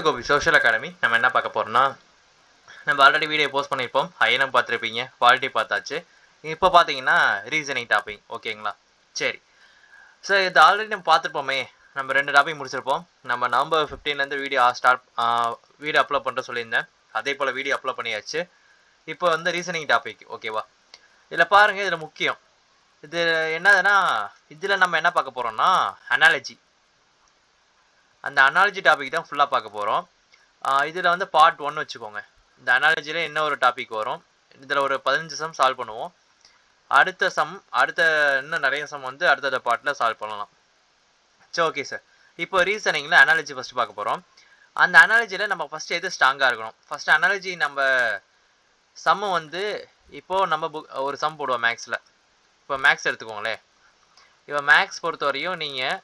Gopi social academy நம்ம என்ன பார்க்க போறோம்னா, நம்ம ஆல்ரெடி வீடியோ போஸ்ட் பண்ணியிருப்போம். ஐஎன்எம் பார்த்துருப்பீங்க, குவாலிட்டி பார்த்தாச்சு. இப்போ பார்த்தீங்கன்னா ரீசனிங் டாபிக் ஓகேங்களா? சரி. ஸோ இது ஆல்ரெடி நம்ம பார்த்துருப்போமே. நம்ம 2 டாபிக் முடிச்சிருப்போம். நம்ம நவம்பர் 15லேருந்து வீடியோ அப்லோட் பண்ணுற சொல்லியிருந்தேன். அதே போல் வீடியோ அப்லோட் பண்ணியாச்சு. இப்போ வந்து ரீசனிங் டாபிக் ஓகேவா? இதில் பாருங்கள், இதில் முக்கியம் இது என்னதுன்னா, இதில் நம்ம என்ன பார்க்க போகிறோம்னா அனாலஜி. அந்த அனாலஜி டாபிக் தான் ஃபுல்லாக பார்க்க போகிறோம். இதில் வந்து பார்ட் 1 வச்சுக்கோங்க. இந்த அனாலஜியில் என்ன ஒரு டாபிக் வரும், இதில் ஒரு 15 சம் சால்வ் பண்ணுவோம். அடுத்த இன்னும் நிறைய சம் வந்து அடுத்த பார்ட்டில் சால்வ் பண்ணலாம். சரி, ஓகே சார். இப்போ ரீசனிங்கில் அனாலஜி ஃபஸ்ட்டு பார்க்க போகிறோம். அந்த அனாலஜியில் நம்ம ஃபஸ்ட்டு எது ஸ்ட்ராங்காக இருக்கணும். ஃபஸ்ட்டு அனாலஜி நம்ம சம்மு வந்து இப்போது நம்ம ஒரு சம் போடுவோம் மேக்ஸில். இப்போ மேக்ஸ் எடுத்துக்கோங்களேன். இப்போ மேக்ஸ் பொறுத்த வரையும் நீங்கள்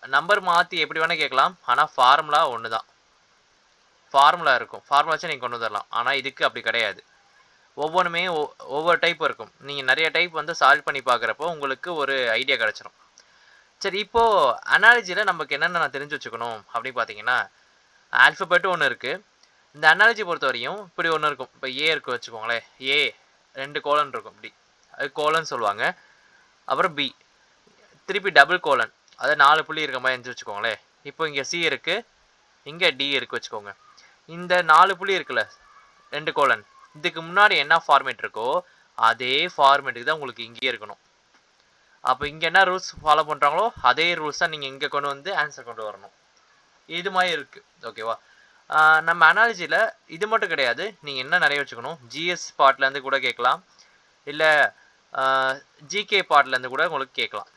நம்பர் மாற்றி எப்படி வேணால் கேட்கலாம். ஆனால் ஃபார்முலா ஒன்று தான். ஃபார்முலா இருக்கும். ஃபார்முலா வச்சு நீங்கள் கொண்டு வந்துடலாம். ஆனால் இதுக்கு அப்படி கிடையாது. ஒவ்வொன்றுமே ஒவ்வொரு டைப் இருக்கும். நீங்கள் நிறைய டைப் வந்து சால்வ் பண்ணி பார்க்குறப்போ உங்களுக்கு ஒரு ஐடியா கிடச்சிரும். சரி, இப்போது அனாலஜியில் நமக்கு என்னென்ன நான் தெரிஞ்சு வச்சுக்கணும் அப்படின்னு பார்த்தீங்கன்னா, ஆல்ஃபபெட்டும் ஒன்று இருக்குது. இந்த அனாலஜி பொறுத்த வரையும் இப்படி ஒன்று இருக்கும். இப்போ ஏ இருக்கு வச்சுக்கோங்களேன். ஏ 2 கோலன் இருக்கும். இப்படி அது கோலன் சொல்லுவாங்க. அப்புறம் பி திருப்பி டபுள் கோலன், அது 4 புள்ளி இருக்க மாதிரி இருந்துச்சு வச்சுக்கோங்களேன். இப்போ இங்கே சி இருக்குது, இங்கே டி இருக்குது வச்சுக்கோங்க. இந்த 4 புள்ளி இருக்குல்ல, 2 கோலன், இதுக்கு முன்னாடி என்ன ஃபார்மேட் இருக்கோ அதே ஃபார்மேட்டுக்கு தான் உங்களுக்கு இங்கேயே இருக்கணும். அப்போ இங்கே என்ன ரூல்ஸ் ஃபாலோ பண்ணுறாங்களோ அதே ரூல்ஸ் தான் நீங்கள் இங்கே கொண்டு வந்து ஆன்சர் கொண்டு வரணும். இது மாதிரி இருக்குது ஓகேவா? நம்ம அனாலஜியில் இது மட்டும் கிடையாது, நீங்கள் என்ன நிறைய வச்சுக்கணும். ஜிஎஸ் பார்ட்லேருந்து கூட கேட்கலாம், இல்லை ஜிகே பார்ட்லேருந்து கூட உங்களுக்கு கேட்கலாம்.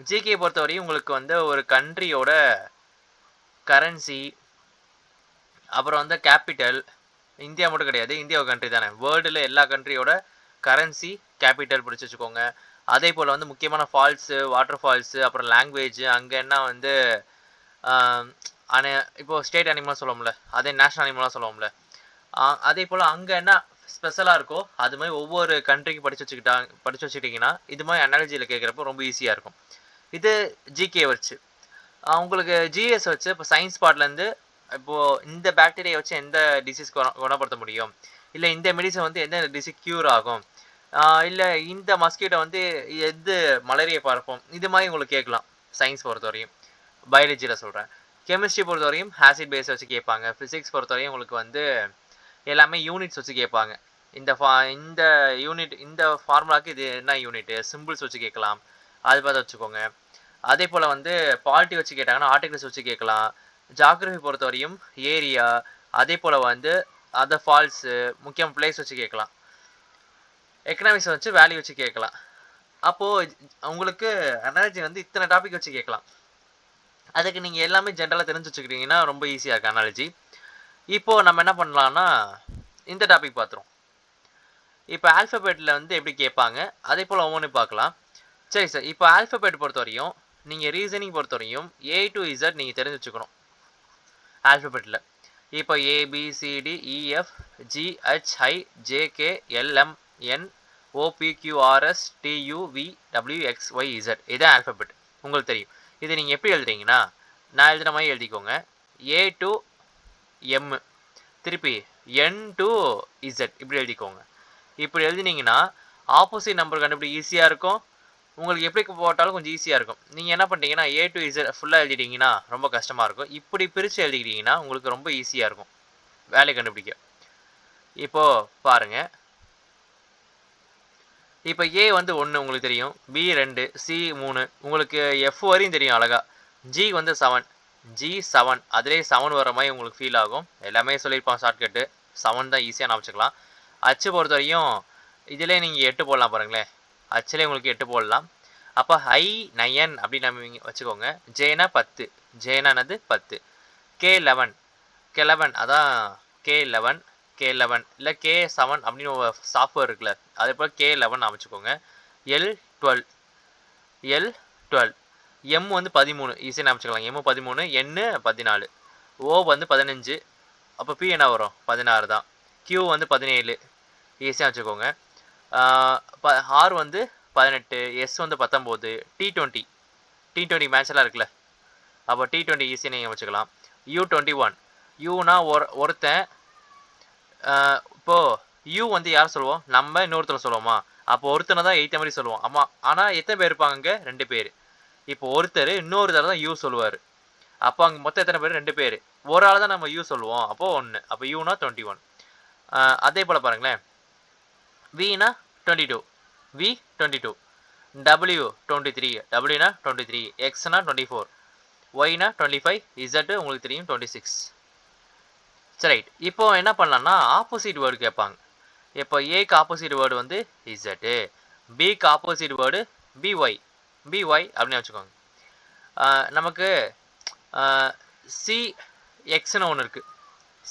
ஜிகே பொறுத்தவரையும் உங்களுக்கு வந்து ஒரு கண்ட்ரியோட கரன்சி, அப்புறம் வந்து கேபிட்டல், இந்தியா மட்டும் கிடையாது, இந்தியா ஒரு கண்ட்ரி தானே, வேர்ல்டில் எல்லா கண்ட்ரியோட கரன்சி கேபிட்டல் பிடிச்சி வச்சுக்கோங்க. அதே போல் வந்து முக்கியமான ஃபால்ஸு, வாட்டர் ஃபால்ஸு, அப்புறம் லாங்குவேஜ், அங்கே என்ன வந்து இப்போது ஸ்டேட் அனிமலாக சொல்லுவோம்ல, அதே நேஷ்னல் அனிமலாக சொல்லுவோம்ல, அதே போல் அங்கே என்ன ஸ்பெஷலாக இருக்கோ அது மாதிரி ஒவ்வொரு கண்ட்ரிக்கு படித்து வச்சுக்கிட்டிங்கன்னா இது மாதிரி அனாலஜியில் கேட்குறப்போ ரொம்ப ஈஸியாக இருக்கும். இது ஜிகே வச்சு. உங்களுக்கு ஜிஎஸ் வச்சு இப்போ சயின்ஸ் பார்ட்லேருந்து இப்போது இந்த பாக்டீரியா வச்சு எந்த டிசீஸ் குணப்படுத்த முடியும், இல்லை இந்த மெடிசன் வந்து எந்த டிசீஸ் க்யூர் ஆகும், இல்லை இந்த மஸ்கிட்டோ வந்து எது மலேரியா பரப்பும், இது மாதிரி உங்களுக்கு கேட்கலாம். சயின்ஸ் பொறுத்தவரையும். பயாலஜியில் சொல்கிறேன். கெமிஸ்ட்ரி பொறுத்தவரையும் ஆசிட் பேஸ் வச்சு கேட்பாங்க. ஃபிசிக்ஸ் பொறுத்தவரையும் உங்களுக்கு வந்து எல்லாமே யூனிட்ஸ் வச்சு கேட்பாங்க. இந்த யூனிட், இந்த ஃபார்முலாவுக்கு இது என்ன யூனிட்டு, சிம்பிள்ஸ் வச்சு கேட்கலாம். அது பார்த்து வச்சுக்கோங்க. அதே போல் வந்து பாலிட்டி வச்சு கேட்டாங்கன்னா ஆர்டிகல்ஸ் வச்சு கேட்கலாம். ஜாகிரஃபி பொறுத்தவரையும் ஏரியா, அதே போல் வந்து அதர் ஃபால்ஸு, முக்கியம் பிளேஸ் வச்சு கேட்கலாம். எக்கனாமிக்ஸ் வச்சு வேல்யூ வச்சு கேட்கலாம். அப்போது உங்களுக்கு அனாலஜி வந்து இத்தனை டாபிக் வச்சு கேட்கலாம். அதுக்கு நீங்கள் எல்லாமே ஜென்ரலாக தெரிஞ்சு வச்சுக்கிட்டிங்கன்னா ரொம்ப ஈஸியாக இருக்குது அனாலஜி. இப்போது நம்ம என்ன பண்ணலான்னா இந்த டாபிக் பார்த்துருவோம். இப்போ ஆல்ஃபபெட்டில் வந்து எப்படி கேட்பாங்க, அதே போல் ஒவ்வொன்று பார்க்கலாம். சரி சார், இப்போ ஆல்ஃபபெட் பொறுத்தவரையும் நீங்கள் ரீசனிங் பொறுத்தவரையும் A to Z நீங்கள் தெரிஞ்சு வச்சுக்கணும் ஆல்ஃபபெட்டில். இப்போ ABCDEFGHIJKLMNOPQRSTUVWXYZ இதுதான் ஆல்ஃபபெட். உங்களுக்கு தெரியும். இது நீங்கள் எப்படி எழுதுறீங்கன்னா, நான் எழுதுகிற மாதிரி எழுதிக்கோங்க. A to M, திருப்பி N to Z இப்படி எழுதிக்கோங்க. இப்படி எழுதினீங்கன்னா ஆப்போசிட் நம்பர் கண்டுபிடி ஈஸியாக இருக்கும். உங்களுக்கு எப்படி போட்டாலும் கொஞ்சம் ஈஸியாக இருக்கும். நீங்கள் என்ன பண்ணிட்டீங்கன்னா A to Z ஃபுல்லாக எழுதிட்டீங்கன்னா ரொம்ப கஷ்டமாக இருக்கும். இப்படி பிரித்து எழுதிக்கிட்டிங்கன்னா உங்களுக்கு ரொம்ப ஈஸியாக இருக்கும் வேலையை கண்டுபிடிக்க. இப்போது பாருங்கள், இப்போ A வந்து 1 உங்களுக்கு தெரியும், B 2, C 3, உங்களுக்கு F வரையும் தெரியும் அழகாக. G வந்து 7, G 7, அதிலே 7 வர மாதிரி உங்களுக்கு ஃபீல் ஆகும். எல்லாமே சொல்லியிருப்பான் ஷார்ட்கட்டு, 7 தான் ஈஸியாக நான் வச்சுக்கலாம். அச்சு பொறுத்த வரையும் இதிலே நீங்கள் 8 போடலாம் பாருங்களேன். அச்சிலே உங்களுக்கு 8 போடலாம். அப்போ I9 அப்படின்னு நம்ம வச்சுக்கோங்க. ஜேனா 10, ஜேனானது 10. K11 அதான் K11 இல்லை K7 அப்படின்னு ஒரு சாஃப்ட்வேர் இருக்குல்ல, அதே போல் K11 அமைச்சுக்கோங்க. L12 M வந்து 13 ஈஸியாக அமைச்சுக்கலாம். M 13, N 14, O வந்து 15, அப்போ P என்ன வரும் 16 தான். Q வந்து 17 ஈஸியாக வச்சுக்கோங்க. R வந்து 18, S வந்து 19, T20 மேட்செல்லாம் இருக்குல்ல, அப்போ T20 ஈஸியாக நீங்கள் வச்சுக்கலாம். U21 யூனா ஒருத்தன். இப்போ யூ வந்து யார் சொல்லுவோம்? நம்ம இன்னொருத்தர் சொல்லுவோமா? அப்போ ஒருத்தனை தான் எய்த்த மாதிரி சொல்லுவோம். ஆமா. ஆனா எத்தனை பேர் இருப்பாங்க அங்க? 2 பேர். இப்போ ஒருத்தர் இன்னொருத்தர் தான் யூ சொல்லுவாரு. அப்போ அங்க மொத்தம் எத்தனை பேர்? 2 பேர். ஒரு ஆள் தான் நம்ம யூ சொல்லுவோம். அப்போ 1. அப்போ யூனா 21. அதே போல பாருங்களேன். வினா 22. வி 22. டபிள்யூ 23. டபிள்யூனா 23. எக்ஸ்னா 24. ஒய்னா 25. இசட் உங்களுக்கு தெரியும் 26. சரி. இப்போ என்ன பண்ணலாம்னா ஆப்போசிட் வேர்டு கேட்பாங்க. இப்போ ஏக்கு ஆப்போசிட் வேர்டு வந்து இசட். பிக்கு ஆப்போசிட் வேர்டு பிஒய். பிஒய் அப்படின்னு வச்சுக்கோங்க. நமக்கு சிஎக்ஸ்னு ஒன்று இருக்குது.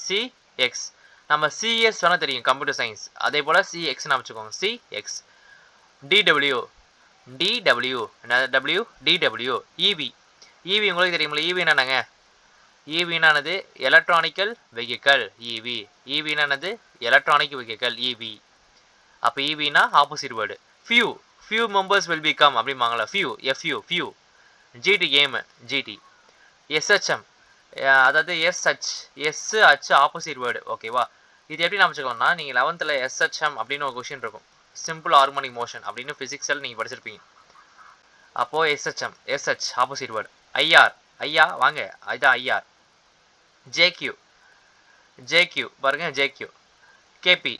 சிஎக்ஸ் நம்ம சிஎஸ் வேணால் தெரியும் கம்ப்யூட்டர் சயின்ஸ். அதே போல் சிஎக்ஸ்னு வச்சுக்கோங்க. CX. DW DW W DW. EV EV உங்களுக்கு தெரியுமில்ல. இவி என்னங்க? இவினானது எலக்ட்ரானிக்கல் வெஹிக்கல். இவி இவினானது எலக்ட்ரானிக் வெஹிக்கல். இவி. அப்போ இவினா opposite word. Few few members will be come அப்படிம்பாங்களா. Few FU few. GD game GD. SHM அதாவது எஸ்ஹெச் ஆப்போசிட் வேர்டு. ஓகேவா? இது எப்படி நான் வச்சுக்கலாம்னா நீங்கள் 11th எஸ்ஹெச்எம் அப்படின்னு ஒரு கொஷின் இருக்கும். சிம்பிள் ஹார்மோனிக் மோஷன் அப்படின்னு ஃபிசிக்ஸில் நீங்கள் படிச்சிருப்பீங்க. அப்போது SHM SH opposite word. IR ஐயா வாங்க இதுதான் ஐஆர். ஜேக்யூ ஜேக்யூ பாருங்க. ஜேக்யூ. கேபி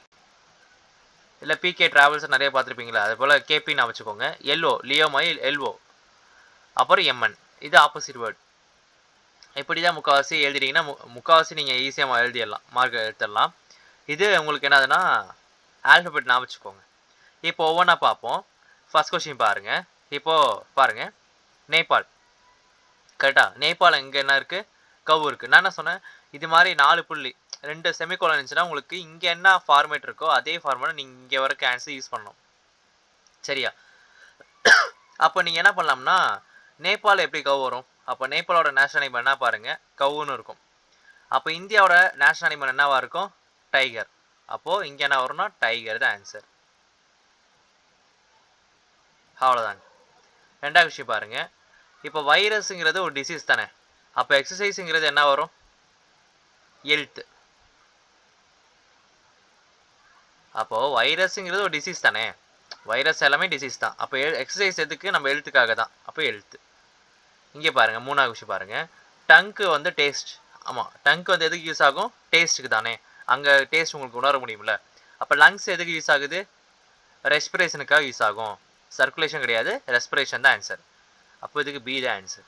இல்லை பிகே ட்ராவல்ஸ் நிறைய பார்த்துருப்பீங்களா. அது போல் கேபின்னு வச்சுக்கோங்க. எல்ஓ லியோமை எல்ஓ. அப்புறம் எம்என். இது ஆப்போசிட் வேர்டு. இப்படி தான் முக்கால்வாசி எழுதிட்டீங்கன்னா முக்கால்வாசி நீங்கள் ஈஸியாக எழுதிடலாம், மார்க் எடுத்துடலாம். இது உங்களுக்கு என்னதுன்னா ஆல்ஃபபெட் நான் வச்சுக்கோங்க. இப்போ ஒவ்வொன்றா பார்ப்போம். ஃபர்ஸ்ட் கொஸ்டின் பாருங்கள். இப்போது பாருங்கள். நேபாள். கரெக்டா? நேபாள் இங்கே என்ன இருக்குது? கவு இருக்குது. நான் என்ன சொன்னேன்? இது மாதிரி 4 புள்ளி 2 செமிகோலன் இருந்துச்சுன்னா உங்களுக்கு இங்கே என்ன ஃபார்மேட் இருக்கோ அதே ஃபார்மேட்டை நீங்கள் இங்கே வரைக்கும் ஆன்சர் யூஸ் பண்ணணும். சரியா? அப்போ நீங்கள் என்ன பண்ணலாம்னா நேபாள் எப்படி கவு வரும்? அப்போ நேபாளோட நேஷனல் அனிமல் என்ன பாருங்கள்? கவுன்னு இருக்கும். அப்போ இந்தியாவோட நேஷனல் அனிமல் என்னவா இருக்கும்? டைகர். அப்போது இங்கே என்ன வரும்னா டைகர் தான் ஆன்சர். அவ்வளோதாங்க. ரெண்டாவது விஷயம் பாருங்கள். இப்போ வைரஸுங்கிறது ஒரு டிசீஸ் தானே. அப்போ எக்ஸசைஸுங்கிறது என்ன வரும்? ஹெல்த். அப்போது வைரஸுங்கிறது ஒரு டிசீஸ் தானே. வைரஸ் எல்லாமே டிசீஸ் தான். அப்போ எக்ஸசைஸ் எதுக்கு? நம்ம ஹெல்த்துக்காக தான். அப்போ ஹெல்த். இங்கே பாருங்கள். மூணாவது விஷயம் பாருங்கள். டங்க்கு வந்து டேஸ்ட். ஆமாம், டங்க் வந்து எதுக்கு யூஸ் ஆகும்? டேஸ்ட்டுக்கு தானே. அங்கே டேஸ்ட் உங்களுக்கு உணர முடியும்ல. அப்போ லங்ஸ் எதுக்கு யூஸ் ஆகுது? ரெஸ்பிரேஷனுக்காக யூஸ் ஆகும். சர்க்குலேஷன் கிடையாது, ரெஸ்பிரேஷன் தான் ஆன்சர். அப்போ இதுக்கு பி தான் ஆன்சர்.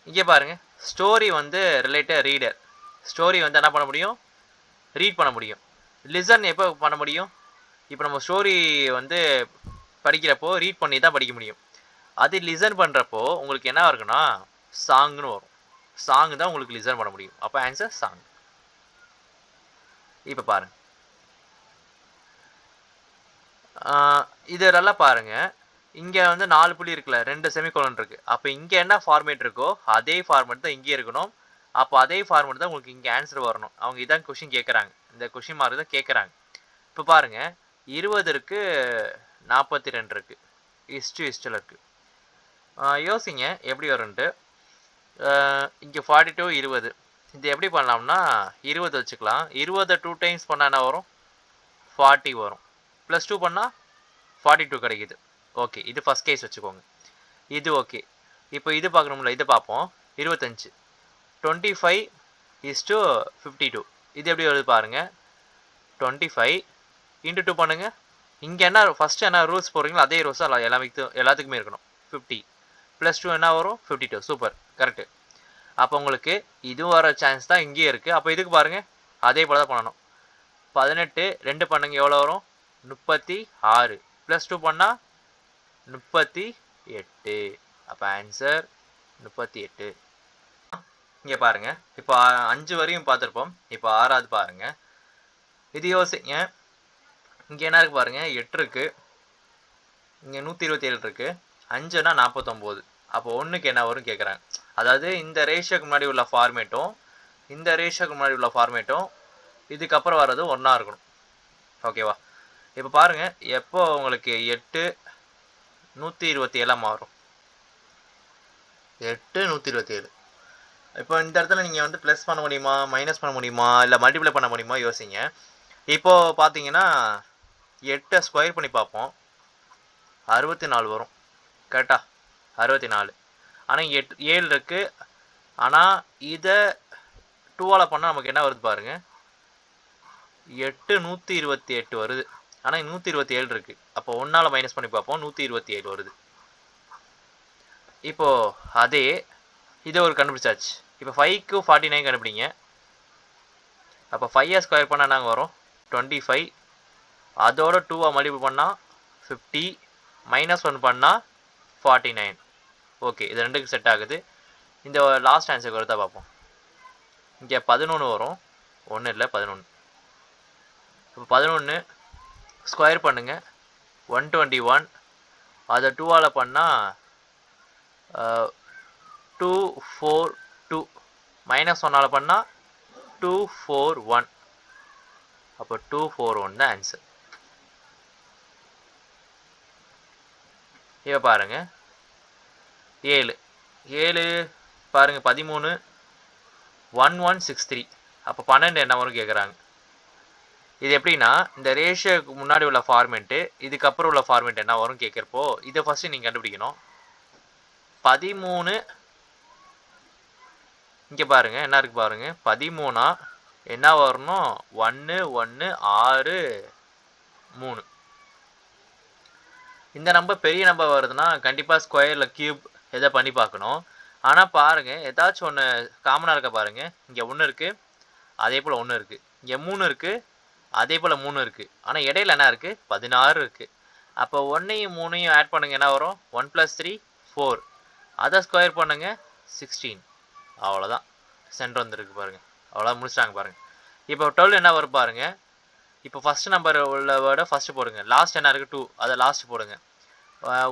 இங்கே பாருங்கள். ஸ்டோரி வந்து ரிலேட்டட் ரீடர். ஸ்டோரி வந்து என்ன பண்ண முடியும்? ரீட் பண்ண முடியும். லிசன் எப்போ பண்ண முடியும்? இப்போ நம்ம ஸ்டோரி வந்து படிக்கிறப்போ ரீட் பண்ணி தான் படிக்க முடியும். அது லிசன் பண்ணுறப்போ உங்களுக்கு என்ன இருக்குன்னா சாங்னு வரும். சாங் தான் உங்களுக்கு லிசன் பண்ண முடியும். அப்போ ஆன்சர் சாங். இப்போ பாருங்க. இது நல்லா பாருங்க. இங்கே வந்து 4 புள்ளி இருக்குல்ல, 2 செமிகோலன் இருக்குது. அப்போ இங்கே என்ன ஃபார்மேட் இருக்கோ அதே ஃபார்மேட் தான் இங்கே இருக்கணும். அப்போ அதே ஃபார்மேட் தான் உங்களுக்கு இங்கே ஆன்சர் வரணும். அவங்க இதான் கொஷின் கேட்குறாங்க. இந்த கொஷின் மார்க் தான் கேட்குறாங்க. இப்போ பாருங்கள். 20 இருக்குது, 42 இருக்குது. இஸ்டில் இருக்குது. யோசிங்க எப்படி வரும்ன்ட்டு. இங்கே 42 20. இது எப்படி பண்ணலாம்னா 20 வச்சுக்கலாம். 20 2 டைம்ஸ் பண்ணால் என்ன வரும்? 40 வரும். +2 பண்ணால் 42 கிடைக்குது. ஓகே, இது ஃபஸ்ட் கேஸ் வச்சுக்கோங்க. இது ஓகே. இப்போ இது பார்க்கணும்ல, இது பார்ப்போம். 25 25:52. இது எப்படி வருது பாருங்கள். 25 × 2 பண்ணுங்கள். இங்கே என்ன ஃபஸ்ட்டு என்ன ரூல்ஸ் போடுறீங்களோ அதே ரூல்ஸ் எல்லாத்துக்குமே இருக்கணும். 50 +2 என்ன வரும்? 52. Super, correct. அப்போ உங்களுக்கு இது வர சான்ஸ் தான் இங்கேயே இருக்குது. அப்போ இதுக்கு பாருங்கள், அதே போல் தான் பண்ணணும். 18 2 பண்ணுங்க, எவ்வளோ வரும்? 36. +2 பண்ணால் 38. அப்போ ஆன்சர் 38. இங்கே பாருங்கள். இப்போ 5 வரையும் பார்த்துருப்போம். இப்போ 6வது பாருங்கள். இது யோசிங்க. இங்கே என்ன இருக்குது பாருங்கள். 8 இருக்குது. இங்கே 127 இருக்குது. 5னா 49. அப்போ 1க்கு என்ன வரும் கேட்குறாங்க. அதாவது இந்த ரேஷியோக்கு முன்னாடி உள்ள ஃபார்மேட்டும் இந்த ரேஷியோக்கு முன்னாடி உள்ள ஃபார்மேட்டும் இதுக்கப்புறம் வர்றது ஒன்றா இருக்கணும். ஓகேவா? இப்போ பாருங்கள். எப்போ உங்களுக்கு 8 127 மாறும்? 8 127. இப்போ இந்த இடத்துல நீங்கள் வந்து ப்ளஸ் பண்ண முடியுமா, மைனஸ் பண்ண முடியுமா, இல்லை மல்டிப்ளை பண்ண முடியுமா யோசிங்க. இப்போது பார்த்தீங்கன்னா 8 ஸ்கொயர் பண்ணி பார்ப்போம். 64 வரும். கரெக்டா? 64. ஆனால் 7 இருக்குது. ஆனால் இதை 2ஆல் பண்ணால் நமக்கு என்ன வருது பாருங்க, 8 128 வருது. ஆனால் 127 இருக்குது. அப்போ 1ஆல் மைனஸ் பண்ணி பார்ப்போம், 127 வருது. இப்போது அதே இதை ஒரு கண்டுபிடிச்சாச்சு. இப்போ 5க்கு 49 கண்டுபிடிங்க. அப்போ 5 ஸ்கொயர் பண்ணால் நாங்கள் வரும் 25. அதோட 2 மல்டிபிள் பண்ணால் 50, -1 பண்ணால் 49. ஓகே, இது ரெண்டுக்கு செட் ஆகுது. இந்த லாஸ்ட் ஆன்சருக்கு வருதா பார்ப்போம். இங்கே 11 வரும், 1 இல்லை 11. இப்போ 11 ஸ்கொயர் பண்ணுங்க, 121. அதை 2ஆல் பண்ணால் 242. -1ஆல் பண்ணால் 241. அப்போ 241 தான் ஆன்சர். இப்போ பாருங்க 7 பாருங்க 13 1163. அப்போ 12 என்ன வரும் கேட்குறாங்க. இது எப்படின்னா, இந்த ரேஷியோக்கு முன்னாடி உள்ள ஃபார்மெட்டு இதுக்கப்புறம் உள்ள ஃபார்மெட் என்ன வரும் கேட்குறப்போ இதை ஃபஸ்ட்டு நீங்கள் கண்டுபிடிக்கணும். 13 இங்கே பாருங்க என்ன இருக்குது பாருங்க, 13 என்ன வரணும், 1 1 6 3. இந்த நம்பர் பெரிய நம்பர் வருதுன்னா கண்டிப்பாக ஸ்கொயரில் கியூப் எதை பண்ணி பார்க்கணும். ஆனால் பாருங்கள் ஏதாச்சும் ஒன்று காமனாக இருக்க பாருங்கள். இங்கே 1 இருக்குது, அதே போல் 1 இருக்குது. இங்கே 3 இருக்குது, அதே போல் 3 இருக்குது. ஆனால் இடையில என்ன இருக்குது, 16 இருக்குது. அப்போ 1ஐயும் 3ஐயும் ஆட் பண்ணுங்க, என்ன வரும், 1 + 3 4. அதை ஸ்கொயர் பண்ணுங்க 16. அவ்வளோதான், சென்டர் வந்துருக்கு பாருங்கள். அவ்வளோதான், முடிச்சிட்டாங்க பாருங்கள். இப்போ 12 என்ன வரும் பாருங்கள். இப்போ ஃபஸ்ட் நம்பர் உள்ள வேர்டை ஃபஸ்ட்டு போடுங்க, லாஸ்ட் என்ன இருக்குது 2, அதை லாஸ்ட் போடுங்க.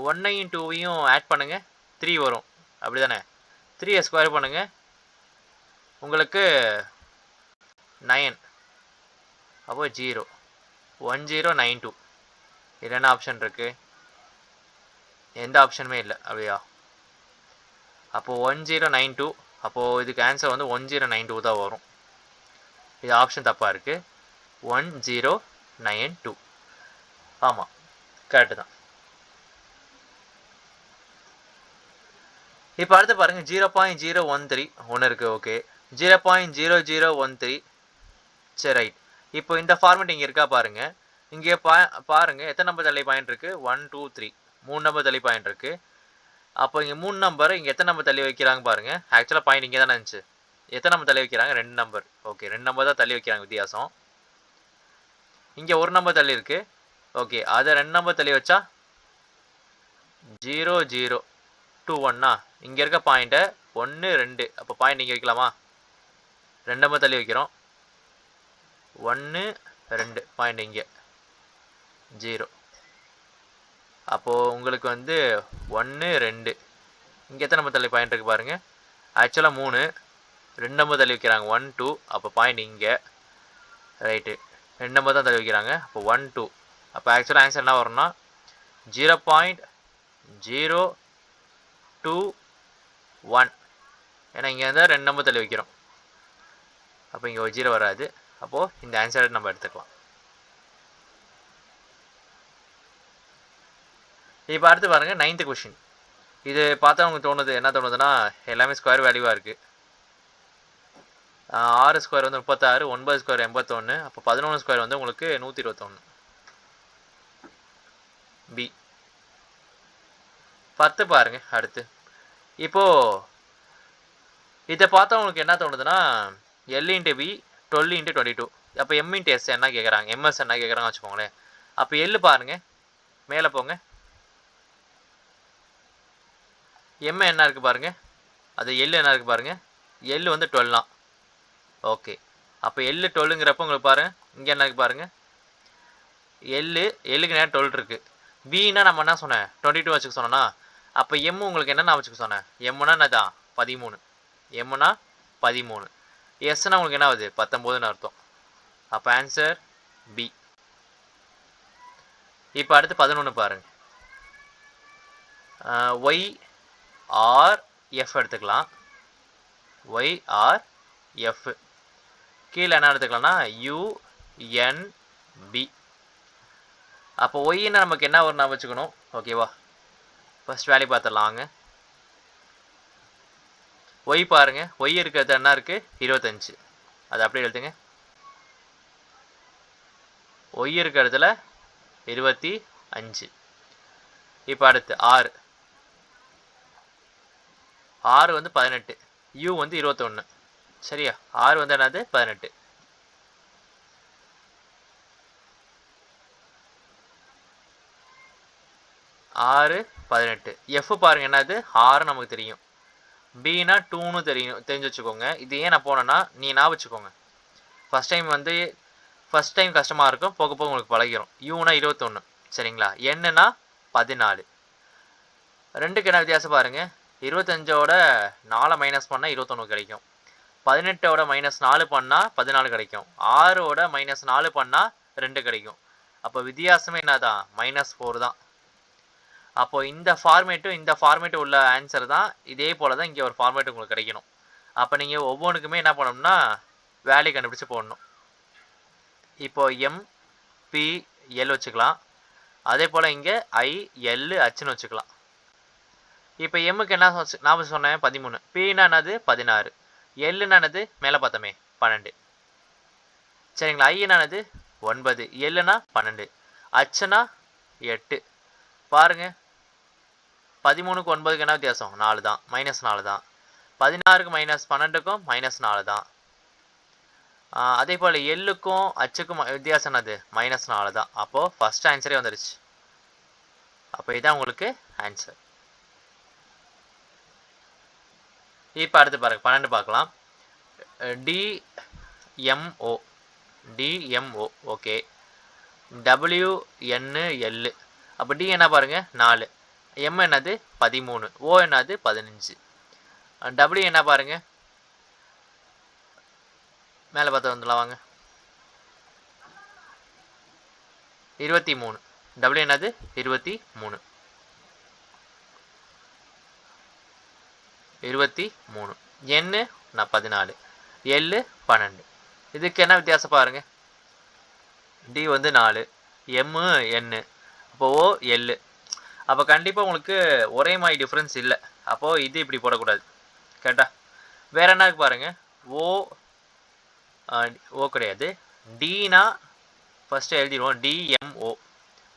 1ஐயும் 2ஐயும் ஆட் பண்ணுங்கள், 3 வரும். அப்படி தானே, 3ஐ ஸ்கொயர் பண்ணுங்கள், உங்களுக்கு 9. அப்போ 0 1092. இது என்ன ஆப்ஷன் இருக்குது, எந்த ஆப்ஷனுமே இல்லை அப்படியா. அப்போது 1092. அப்போது இதுக்கு ஆன்சர் வந்து 1092 தான் வரும். இது ஆப்ஷன் தப்பாக இருக்குது, 1092. ஆமாம், கரெக்டு தான். இப்போ அடுத்து பாருங்கள் 0.013 ஒன்று இருக்குது. ஓகே, 0.0013. சரி, ரைட். இப்போ இந்த ஃபார்மெட் இங்கே இருக்கா பாருங்கள். இங்கே பாருங்கள் எத்தனை நம்பர் தள்ளி பாயிண்ட் இருக்குது, 1 2 3 3 நம்பர் தள்ளி பாயிண்ட் இருக்குது. அப்போ இங்கே 3 நம்பர், இங்கே எத்தனை நம்பர் தள்ளி வைக்கிறாங்க பாருங்கள். ஆக்சுவலாக பாயிண்ட் இங்கே தான் இருந்துச்சு. எத்தனை நம்பர் தள்ளி வைக்கிறாங்க, 2 நம்பர். ஓகே, 2 நம்பர் தான் தள்ளி வைக்கிறாங்க, வித்தியாசம். இங்கே 1 நம்பர் தள்ளி இருக்குது. ஓகே, அதை 2 நம்பர் தள்ளி வச்சா 0 0 2 1. இங்கே இருக்க பாயிண்ட்டை 1 2, அப்போ பாயிண்ட் இங்கே வைக்கலாமா, 2 நம்பர் தள்ளி வைக்கிறோம், 1 2 பாயிண்ட் இங்கே 0. அப்போது உங்களுக்கு வந்து 1 2. இங்கே எத்தனை நம்பர் தள்ளி பாயிண்ட் இருக்குது பாருங்கள். ஆக்சுவலாக 3, 2 நம்பர் தள்ளி வைக்கிறாங்க, 1 2. அப்போ பாயிண்ட் இங்கே, ரைட்டு, 2 நம்பர் தான் தள்ளி வைக்கிறாங்க. அப்போ 1 2. அப்போ ஆக்சுவலாக ஆன்சர் என்ன வரும்னா 0.021. ஏன்னா இங்கே இருந்தால் 2 நம்பர் தள்ளி வைக்கிறோம், அப்போ இங்கே ஒரு 0 வராது. அப்போது இந்த ஆன்சரை நம்ம எடுத்துக்கலாம். இப்போ அடுத்து பாருங்கள் 9th கொஷின். இது பார்த்தா உங்களுக்கு தோணுது, என்ன தோணுதுன்னா எல்லாமே ஸ்கொயர் வேல்யூவாக இருக்குது. 6 ஸ்கொயர் வந்து 36, 9 ஸ்கொயர் 81. அப்போ 11 ஸ்கொயர் வந்து உங்களுக்கு 121. பி. 10 பாருங்கள் அடுத்து. இப்போது இதை பார்த்தா உங்களுக்கு என்ன தோணுதுன்னா L × B 12 × 22. அப்போ M × S என்ன கேட்குறாங்க, MS என்ன கேட்குறாங்க வச்சுக்கோங்களேன். அப்போ எல் பாருங்கள், மேலே போங்க, M என்ன இருக்குது பாருங்கள், அது L என்ன இருக்குது பாருங்கள். L வந்து 12 தான். ஓகே, அப்போ L 12ங்கிறப்போ உங்களுக்கு பாருங்கள் இங்கே என்ன இருக்குது பாருங்கள், Lக்கு நேரம் 12 இருக்குது. Bனா நம்ம என்ன சொன்னேன், 22 வச்சுக்க சொன்னோன்னா. அப்போ M உங்களுக்கு என்னென்ன வச்சுக்க சொன்னேன், Mனா என்னதான் 13, Mனா 13, Sனா உங்களுக்கு என்ன ஆகுது 19ன்னு அர்த்தம். அப்போ ஆன்சர் பி. இப்போ அடுத்து 11 பாருங்கள். Y or F எடுத்துக்கலாம். Y or F. கீழே என்ன எடுத்துக்கலாம்னா யூ என் பி. அப்போ ஒய்ன்னு நமக்கு என்ன ஒரு நான் வச்சுக்கணும். ஓகேவா, ஃபர்ஸ்ட் வேல்யூ பார்த்துடலாங்க. ஒய் பாருங்க, ஒய் இருக்கிறது என்ன இருக்கு 25. அது அப்படியே எழுதுங்க. ஒய் இருக்கிறதுல 25. இப்போ அடுத்து ஆறு. ஆறு வந்து 18, யூ வந்து 21. சரியா, ஆறு வந்து என்னது 18. ஆறு 18. எஃப் பாருங்க என்னது 6 நமக்கு தெரியும். பினா 2ன்னு தெரிஞ்சு வச்சுக்கோங்க. இது ஏன் நான் போனேன்னா நீ நான் வச்சுக்கோங்க. ஃபர்ஸ்ட் டைம் கஷ்டமாக இருக்கும், போக போக உங்களுக்கு பழகிடும். யூனா 21. சரிங்களா, என்னன்னா 14. ரெண்டுக்கு என்ன வித்தியாசம் பாருங்க. 25ஓட 4 மைனஸ் பண்ணால் 21 கிடைக்கும். 18ஓட -4 பண்ணால் 14 கிடைக்கும். 6ஓட -4 பண்ணால் 2 கிடைக்கும். அப்போ வித்தியாசமே என்னதான் -4 தான். அப்போ இந்த ஃபார்மேட்டும் இந்த ஃபார்மேட்டும் உள்ள ஆன்சர் தான். இதே போல தான் இங்கே ஒரு ஃபார்மேட் உங்களுக்கு கிடைக்கணும். அப்போ நீங்கள் ஒவ்வொன்றுக்குமே என்ன பண்ணணும்னா வேல்யூ கண்டுபிடிச்சு போடணும். இப்போ எம் பி எல் வச்சுக்கலாம். அதே போல் இங்கே ஐ எல் ஹச்னு வச்சுக்கலாம். இப்போ எம்முக்கு என்ன நான் சொன்னேன் 13. பின்னா என்னது 16. எல்லுன்னா என்னது மேலே பார்த்தோமே 12. சரிங்களா, ஐ என்னது 9, எல்லுனா 12, ஹச்னா 8. பாருங்க 13க்கு 9க்கு என்ன வித்தியாசம் 4 தான், -4 தான். 16க்கு -12க்கும் -4 தான். அதே போல் எல்லுக்கும் ஹச்சுக்கும் வித்தியாசம் என்னது -4 தான். அப்போது ஃபர்ஸ்ட் ஆன்சரே வந்துடுச்சு. அப்போ இதுதான் உங்களுக்கு ஆன்சர். இப்போ அடுத்து பாருங்க 12 பார்க்கலாம். TMO TMO okay. டபிள்யூஎன்எல். அப்போ டி என்ன பாருங்க 4, எம் என்னது 13, ஓ என்னது 15, டபிள்யூ என்ன பாருங்க மேலே பார்த்து வந்துடலாம் வாங்க 23. டபிள்யூ என்னது 23. 23. என்னு நான் 14, எல்லு 12. இதுக்கு என்ன வித்தியாசம் பாருங்க. டி வந்து 4, எம்மு என்னு, அப்போ ஓ எல்லு. அப்போ கண்டிப்பாக உங்களுக்கு ஒரே மாதிரி டிஃப்ரென்ஸ் இல்லை. அப்போது இது இப்படி போடக்கூடாது. கரெக்டா, வேற என்ன இருக்கு பாருங்க. ஓ கிடையாது, டினா ஃபர்ஸ்ட் எழுதிடுவோம் டிஎம்ஓ.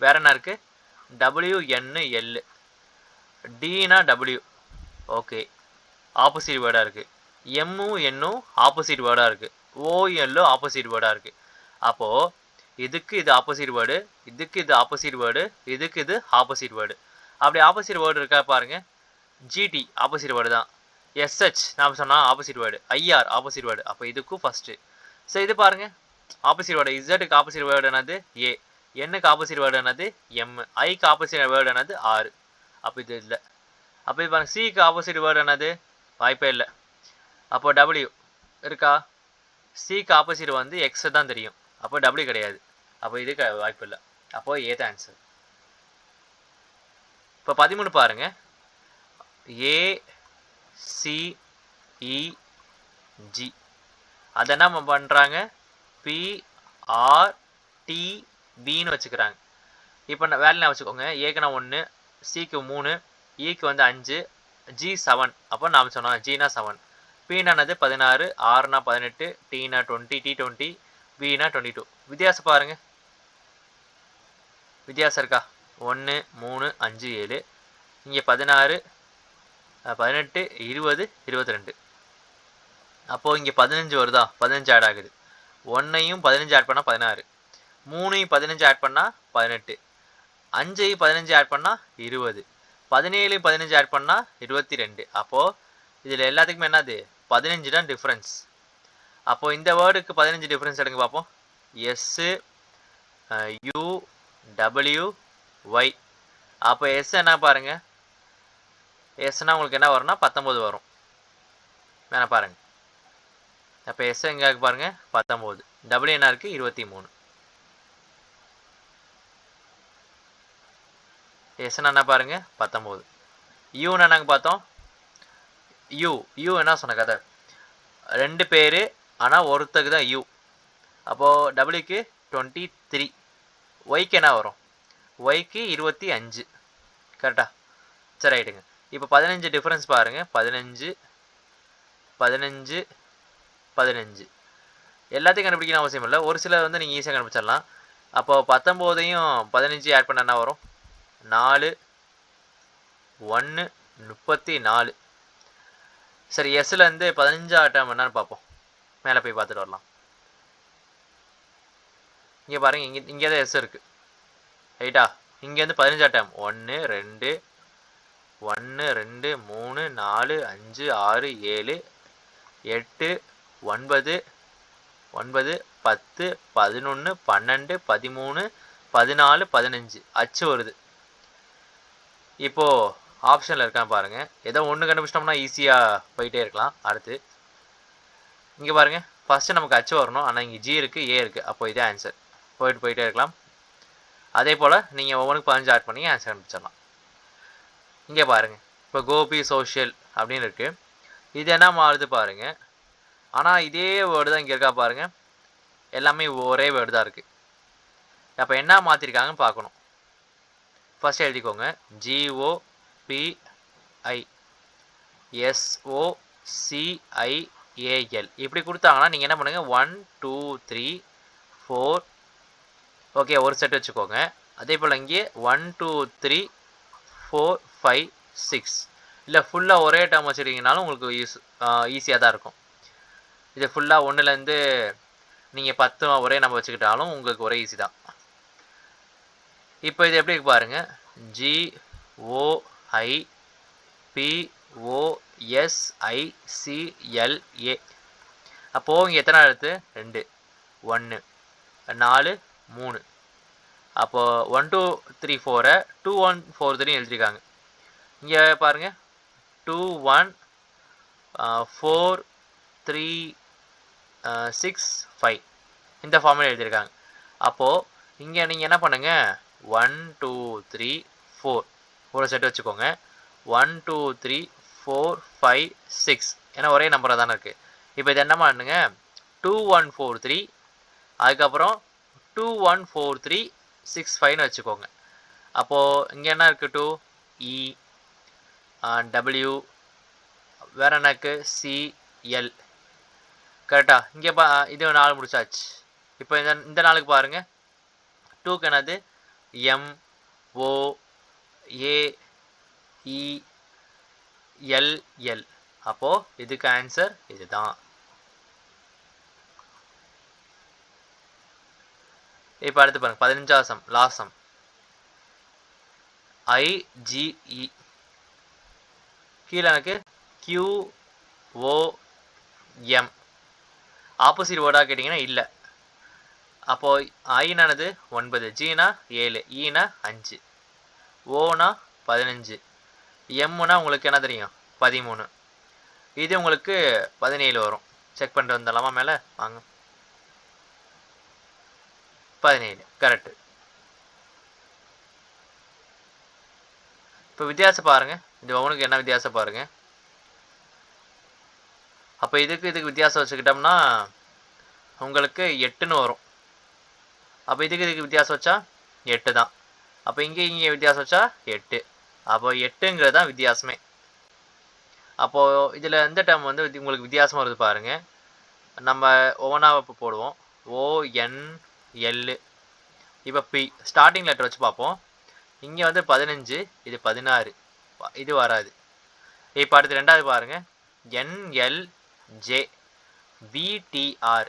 வேற என்ன இருக்கு டபிள்யூஎன்எல். டினா டபிள்யூ ஓகே, ஆப்போசிட் வேர்டாக இருக்குது. எம்மும் என்னும் ஆப்போசிட் வேர்டாக இருக்குது. ஓ எல்லும் ஆப்போசிட் வேர்டாக இருக்குது. அப்போது இதுக்கு இது ஆப்போசிட் வேர்டு, இதுக்கு இது ஆப்போசிட் வேர்டு, இதுக்கு இது ஆப்போசிட் வேர்டு. அப்படி ஆப்போசிட் வேர்டு இருக்கா பாருங்க. ஜிடி ஆப்போசிட் வேர்டு தான். எஸ்ஹெச் நான் சொன்னால் opposite word. IR opposite word. அப்போ இதுக்கும் ஃபஸ்ட்டு. ஸோ இது பாருங்க ஆப்போசிட் வேர்டு. இசட்டுக்கு ஆப்போசிட் வேர்டு என்னது ஏ, என்னுக்கு ஆப்போசிட் வேர்டு என்னது எம், ஐக்கு ஆப்போசிட் வேர்டு என்னது ஆர். அப்போ இது இல்லை. அப்போ இது பாருங்க சிக்கு ஆப்போசிட் வேர்டு என்னது வாய்ப்பே இல்லை. அப்போ டபிள்யூ இருக்கா, சிக்கு ஆப்போசிட் வந்து எக்ஸ் தான் தெரியும். அப்போ டபிள்யூ கிடையாது. அப்போ இதுக்கு வாய்ப்பு இல்லை. அப்போ ஏ தான் ஆன்சர். இப்போ 13 பாருங்க. ஏசிஇஜி அதை என்ன பண்ணுறாங்க பிஆர்டிபின்னு வச்சுக்கிறாங்க. இப்போ வேலையை வச்சுக்கோங்க. ஏக்கு நான் 1, சிக்கு 3, இக்கு வந்து 5, ஜி 7. அப்போ நாம் சொன்னோம் ஜினா 7, பின்னானது 16, ஆர்னா 18, டீனா 20, டி 20, பினா 22. வித்தியாசம் பாருங்க. வித்தியாசம் இருக்கா 1 3 5 7. இங்கே 16 18 20 22. அப்போது இங்கே 15 வருதா, 15 ஆட் ஆகுது. 1ஐயும் 15 ஆட் பண்ணால் 16, 3ஐயும் 15 ஆட் பண்ணால் 18, 5ஐயும் 15 ஆட் பண்ணால் 20, 17ஐயும் 15 ஆட் பண்ணால் 22. அப்போது இதில் எல்லாத்துக்குமே என்னது 15 தான் டிஃப்ரென்ஸ். அப்போது இந்த வேர்டுக்கு 15 டிஃப்ரென்ஸ் எடுங்க பார்ப்போம். S U W Y. அப்போ எஸ் என்ன பாருங்க, எஸ்னா உங்களுக்கு என்ன வரும்னா 19 வரும். வேணா பாருங்க. அப்போ எஸ் எங்கே இருக்கு பாருங்க 19. டபிள்யூ என்ன இருக்கு 23. எஸ்னா என்ன பாருங்க 19. யூன்னு நாங்கள் பார்த்தோம். யூ என்ன சொன்ன கதை 2 பேர், ஆனால் ஒருத்தருக்கு தான் யூ. அப்போது டபிள்யூக்கு 23. ஒய்க்கு என்ன வரும்? ஒய்க்கு 25. கரெக்டா? சரி ரைட்டுங்க. இப்போ 15 டிஃப்ரென்ஸ் பாருங்கள். 15 15 15 எல்லாத்தையும் கண்டுபிடிக்கணும் அவசியம் இல்லை. ஒரு சில வந்து நீங்கள் ஈஸியாக கண்டுபிடிச்சிடலாம். அப்போ 19ஐயும் 15 ஆட் பண்ண என்ன வரும்? 4 1 34. சரி, எஸ்லேருந்து 15 ஆட்டம் என்னன்னு பார்ப்போம். மேலே போய் பார்த்துட்டு வரலாம். இங்கே பாருங்கள், இங்கே தான் எஸ் இருக்குது. ரைட்டா? இங்கேருந்து 15 ஆட்டம் 1 2 1 2 3 4 5 6 7 8 9 9 10 11 12 13 14 15 அச்சு வருது. இப்போது ஆப்ஷனில் இருக்கான்னு பாருங்கள். ஏதோ ஒன்று கண்டுபிடிச்சிட்டோம்னா ஈஸியாக போயிட்டே இருக்கலாம். அடுத்து இங்கே பாருங்கள், ஃபஸ்ட்டு நமக்கு அச்சு வரணும். ஆனால் இங்கே ஜி இருக்குது, ஏ இருக்குது. அப்போ இதே ஆன்சர். போயிட்டே இருக்கலாம். அதே போல் நீங்கள் ஒவ்வொன்றுக்கு 15 ஆட் பண்ணி ஆன்சர் கண்டுபிடிச்சிடலாம். இங்கே பாருங்கள், இப்போ கோபி சோஷியல் அப்படின்னு இருக்குது. இது என்ன மாறுது பாருங்கள். ஆனால் இதே வேர்டு தான் இங்கே இருக்கா பாருங்கள். எல்லாமே ஒரே வேர்டு தான் இருக்குது. அப்போ என்ன மாற்றிருக்காங்கன்னு பார்க்கணும். ஃபஸ்ட்டு எழுதிக்கோங்க. GOPI SOCIAL இப்படி கொடுத்தாங்கன்னா நீங்கள் என்ன பண்ணுங்கள், 1 2 3 4 ஓகே ஒரு செட் வச்சுக்கோங்க. அதே போல் இங்கே 1 2 3 4 5 6 இல்லை ஃபுல்லாக ஒரே டேர்ம் வச்சுருக்கீங்கனாலும் உங்களுக்கு ஈஸியாக தான் இருக்கும். இது ஃபுல்லாக ஒன்றுலேருந்து நீங்கள் 10 ஒரே நம்ம வச்சுக்கிட்டாலும் உங்களுக்கு ஒரே ஈஸி தான். இப்போ இது எப்படி இருக்கு பாருங்கள். GOIPOSICLA. அப்போது இங்கே எத்தனை எழுத்து? 2 1 4 3. அப்போது 1 2 3 4 2 1 4 3 எழுதியிருக்காங்க. இங்கே பாருங்கள் 2 1 4 3 6 5 இந்த ஃபார்மில் எழுதியிருக்காங்க. அப்போது இங்கே நீங்கள் என்ன பண்ணுங்கள், 1 2 3 4 ஒரு செட் வச்சுக்கோங்க. 1 2 3 4 5 6 ஏன்னா ஒரே நம்பராக தானே இருக்குது. இப்போ இது என்ன பண்ணுங்க, 2 1 4 3 அதுக்கப்புறம் 2 1 4 3 6 5ன்னு வச்சுக்கோங்க. அப்போது இங்கே என்ன இருக்குது, 2 E W வேறு எனக்கு CL. கரெக்டாக? இங்கே இது 4 முடிச்சாச்சு. இப்போ இந்த நாளுக்கு பாருங்கள். 2க்கு என்னது? MOAELL. அப்போது இதுக்கு ஆன்சர் இதுதான். இப்போ அடுத்து பாருங்கள் 15ஆம் சம், லாஸ்ட் சம். IGE கீழே எனக்கு QOM ஆப்போசிட் வேர்டாக கேட்டிங்கன்னா இல்லை. அப்போது ஐனானது 9, ஜினா 7, ஈனா 5, ஓனா 15, எம்முனா உங்களுக்கு என்ன தெரியும் 13. இது உங்களுக்கு 17 வரும். செக் பண்ணிட்டு வந்துடலாமா? மேலே வாங்க. 17 கரெக்டு. இப்போ வித்தியாசம் பாருங்கள். இது ஒவ்வொன்றுக்கு என்ன வித்தியாசம் பாருங்கள். அப்போ இதுக்கு வித்தியாசம் வச்சுக்கிட்டோம்னா உங்களுக்கு 8ன்னு வரும். அப்போ இதுக்கு வித்தியாசம் வச்சா 8 தான். அப்போ இங்கே வித்தியாசம் வச்சா 8. அப்போ 8ங்கிறது தான் வித்தியாசமே. அப்போது இதில் எந்த டேர்ம் வந்து உங்களுக்கு வித்தியாசமாக வருது பாருங்கள். நம்ம ஒவ்வொன்றா இப்போ போடுவோம். ONL. இப்போ P ஸ்டார்டிங் லெட்டர் வச்சு பார்ப்போம். இங்கே வந்து 15, இது 16, இது வராது. இப்போ அடுத்து ரெண்டாவது பாருங்கள். NLJ VTR.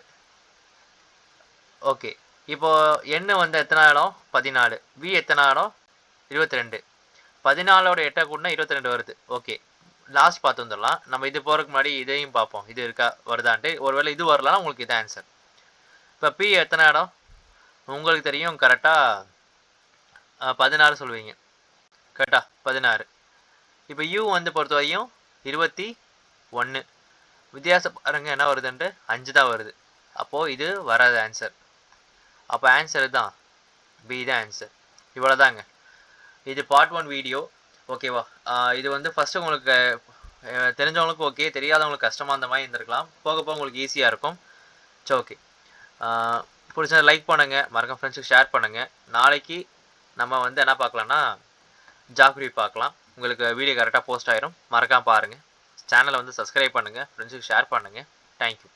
ஓகே, இப்போது எண் வந்து எத்தனை இடம்? 14. வி எத்தனை இடம்? 22. 14ஓட 8 கூடனா 22 வருது. ஓகே, லாஸ்ட் பார்த்து வந்துடலாம். நம்ம இது போகிறதுக்கு முன்னாடி இதையும் பார்ப்போம், இது இருக்கா வருதான்ட்டு. ஒருவேளை இது வரலாம், உங்களுக்கு இது ஆன்சர். இப்போ பி எத்தனை இடம் உங்களுக்கு தெரியும் கரெக்டாக? 16 சொல்லுவீங்க. கரெக்டாக 16. இப்போ யூ வந்து பொறுத்த வரையும் 21. வித்தியாசம் பாருங்கள் என்ன வருதுன்ட்டு, 5 தான் வருது. அப்போது இது வராது ஆன்சர். அப்போ ஆன்சர் தான் பி தான் ஆன்சர். இவ்வளோதாங்க. இது பார்ட் 1 வீடியோ. ஓகேவா? இது வந்து ஃபஸ்ட்டு உங்களுக்கு தெரிஞ்சவங்களுக்கு ஓகே, தெரியாதவங்களுக்கு கஷ்டமா அந்த மாரி இருந்திருக்கலாம். போக போக உங்களுக்கு ஈஸியா இருக்கும். சரி ஓகே. புடிச்சா லைக் பண்ணுங்க. மறக்காம ஃப்ரெண்ட்ஸ்க்கு ஷேர் பண்ணுங்க. நாளைக்கு நம்ம வந்து என்ன பார்க்கலாம்னா, ஜாப் ரிவ்யூ பார்க்கலாம். உங்களுக்கு வீடியோ கரெக்ட்டா போஸ்ட் ஆயிரும். மறக்காம பாருங்க. சேனல வந்து சப்ஸ்கிரைப் பண்ணுங்க. ஃப்ரெண்ட்ஸ்க்கு ஷேர் பண்ணுங்க. Thank you.